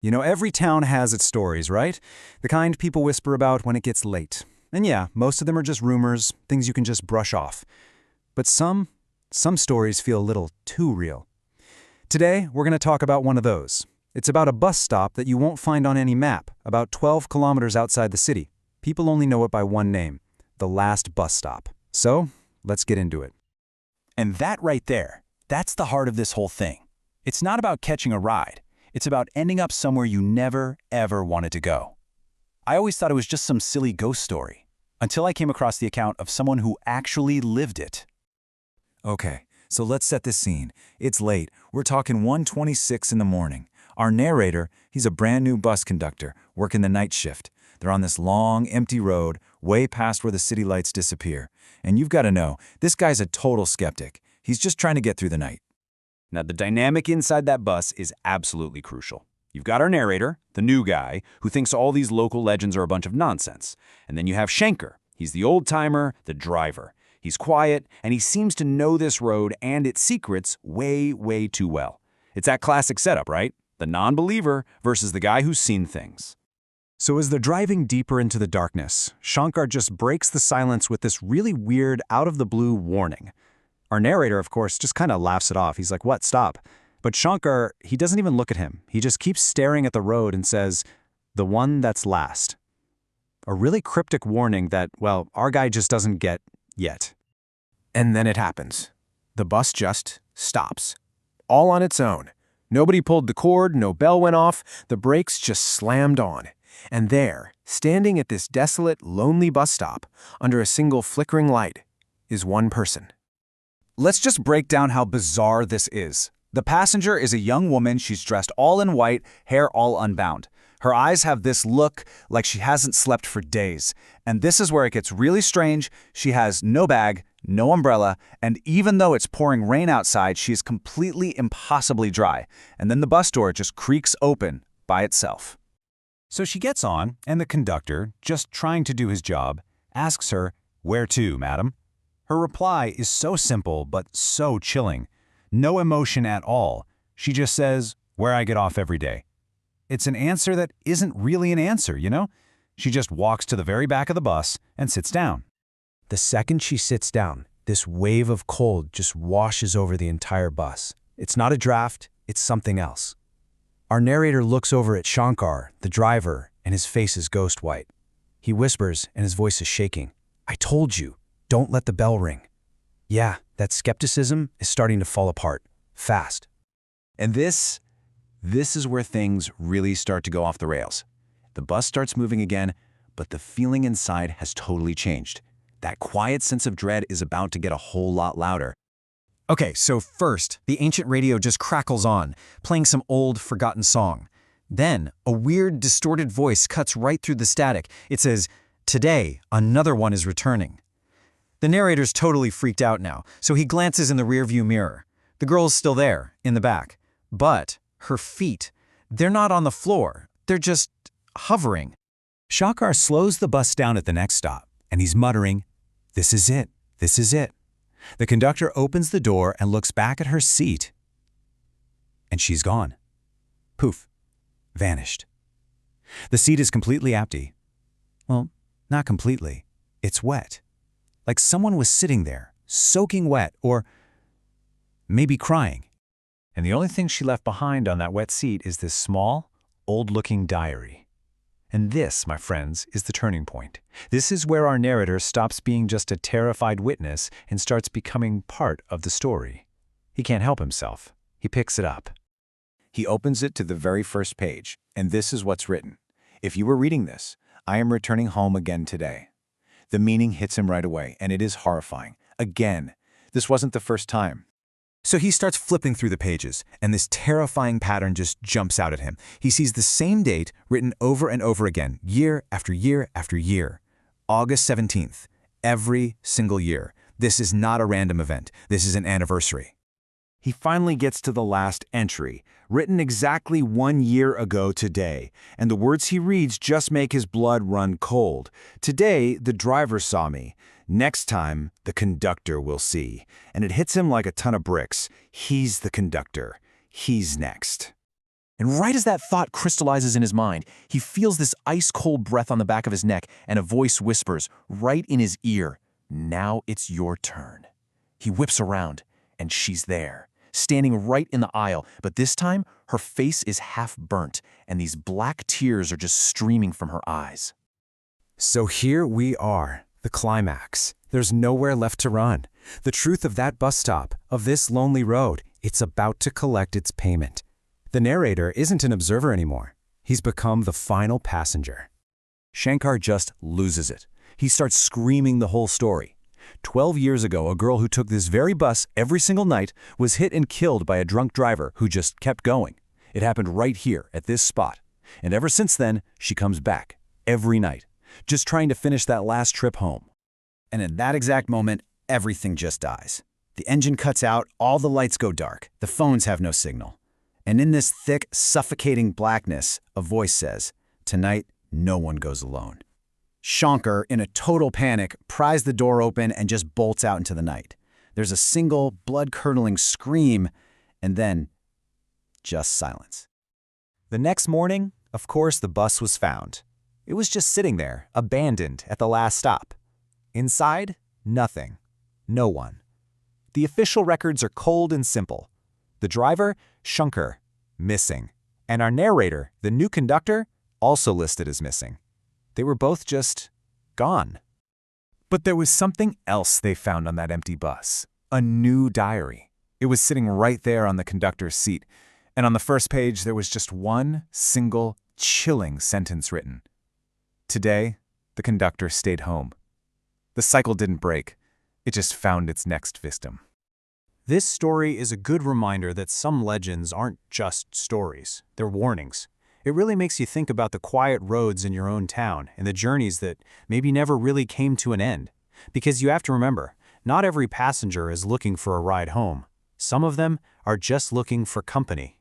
You know, every town has its stories, right? The kind people whisper about when it gets late. And yeah, most of them are just rumors, things you can just brush off. But some stories feel a little too real. Today, we're going to talk about one of those. It's about a bus stop that you won't find on any map, about 12 kilometers outside the city. People only know it by one name, the last bus stop. So, let's get into it. And that right there, that's the heart of this whole thing. It's not about catching a ride. It's about ending up somewhere you never, ever wanted to go. I always thought it was just some silly ghost story, until I came across the account of someone who actually lived it. Okay, so let's set this scene. It's late. We're talking 1:26 in the morning. Our narrator, he's a brand new bus conductor, working the night shift. They're on this long, empty road, way past where the city lights disappear. And you've got to know, this guy's a total skeptic. He's just trying to get through the night. Now, the dynamic inside that bus is absolutely crucial. You've got our narrator, the new guy, who thinks all these local legends are a bunch of nonsense. And then you have Shankar. He's the old-timer, the driver. He's quiet, and he seems to know this road and its secrets way, way too well. It's that classic setup, right? The non-believer versus the guy who's seen things. So as they're driving deeper into the darkness, Shankar just breaks the silence with this really weird, out-of-the-blue warning. Our narrator, of course, just kind of laughs it off. He's like, "What? Stop." But Shankar, he doesn't even look at him. He just keeps staring at the road and says, "The one that's last." A really cryptic warning that, well, our guy just doesn't get yet. And then it happens. The bus just stops. All on its own. Nobody pulled the cord, no bell went off, the brakes just slammed on. And there, standing at this desolate, lonely bus stop, under a single flickering light, is one person. Let's just break down how bizarre this is. The passenger is a young woman. She's dressed all in white, hair all unbound. Her eyes have this look like she hasn't slept for days. And this is where it gets really strange. She has no bag, no umbrella, and even though it's pouring rain outside, she is completely impossibly dry. And then the bus door just creaks open by itself. So she gets on, and the conductor, just trying to do his job, asks her, "Where to, madam?" Her reply is so simple but so chilling. No emotion at all. She just says, "Where I get off every day." It's an answer that isn't really an answer, you know? She just walks to the very back of the bus and sits down. The second she sits down, this wave of cold just washes over the entire bus. It's not a draft, it's something else. Our narrator looks over at Shankar, the driver, and his face is ghost white. He whispers and his voice is shaking. "I told you. Don't let the bell ring." Yeah, that skepticism is starting to fall apart, fast. And this is where things really start to go off the rails. The bus starts moving again, but the feeling inside has totally changed. That quiet sense of dread is about to get a whole lot louder. Okay, so first, the ancient radio just crackles on, playing some old, forgotten song. Then, a weird, distorted voice cuts right through the static. It says, "Today, another one is returning." The narrator's totally freaked out now, so he glances in the rearview mirror. The girl's still there, in the back. But her feet, they're not on the floor. They're just hovering. Shankar slows the bus down at the next stop, and he's muttering, "This is it. This is it." The conductor opens the door and looks back at her seat, and she's gone. Poof. Vanished. The seat is completely empty. Well, not completely. It's wet. Like someone was sitting there, soaking wet, or maybe crying. And the only thing she left behind on that wet seat is this small, old-looking diary. And this, my friends, is the turning point. This is where our narrator stops being just a terrified witness and starts becoming part of the story. He can't help himself. He picks it up. He opens it to the very first page, and this is what's written. "If you were reading this, I am returning home again today." The meaning hits him right away, and it is horrifying. Again, this wasn't the first time. So he starts flipping through the pages, and this terrifying pattern just jumps out at him. He sees the same date written over and over again, year after year after year. August 17th, every single year. This is not a random event. This is an anniversary. He finally gets to the last entry, written exactly 1 year ago today, and the words he reads just make his blood run cold. "Today, the driver saw me. Next time, the conductor will see." And it hits him like a ton of bricks. He's the conductor. He's next. And right as that thought crystallizes in his mind, he feels this ice-cold breath on the back of his neck, and a voice whispers right in his ear, "Now it's your turn." He whips around, and she's there, standing right in the aisle, but this time her face is half burnt, and these black tears are just streaming from her eyes. So here we are, the climax. There's nowhere left to run. The truth of that bus stop, of this lonely road, it's about to collect its payment. The narrator isn't an observer anymore. He's become the final passenger. Shankar just loses it. He starts screaming the whole story. 12 years ago, a girl who took this very bus every single night was hit and killed by a drunk driver who just kept going. It happened right here at this spot. And ever since then, she comes back every night, just trying to finish that last trip home. And in that exact moment, everything just dies. The engine cuts out, all the lights go dark, the phones have no signal. And in this thick, suffocating blackness, a voice says, "Tonight, no one goes alone." Shankar, in a total panic, pries the door open and just bolts out into the night. There's a single, blood-curdling scream, and then just silence. The next morning, of course, the bus was found. It was just sitting there, abandoned at the last stop. Inside, nothing. No one. The official records are cold and simple. The driver, Shankar, missing. And our narrator, the new conductor, also listed as missing. They were both just gone. But there was something else they found on that empty bus. A new diary. It was sitting right there on the conductor's seat. And on the first page, there was just one single, chilling sentence written. "Today, the conductor stayed home." The cycle didn't break. It just found its next victim. This story is a good reminder that some legends aren't just stories, they're warnings. It really makes you think about the quiet roads in your own town and the journeys that maybe never really came to an end. Because you have to remember, not every passenger is looking for a ride home. Some of them are just looking for company.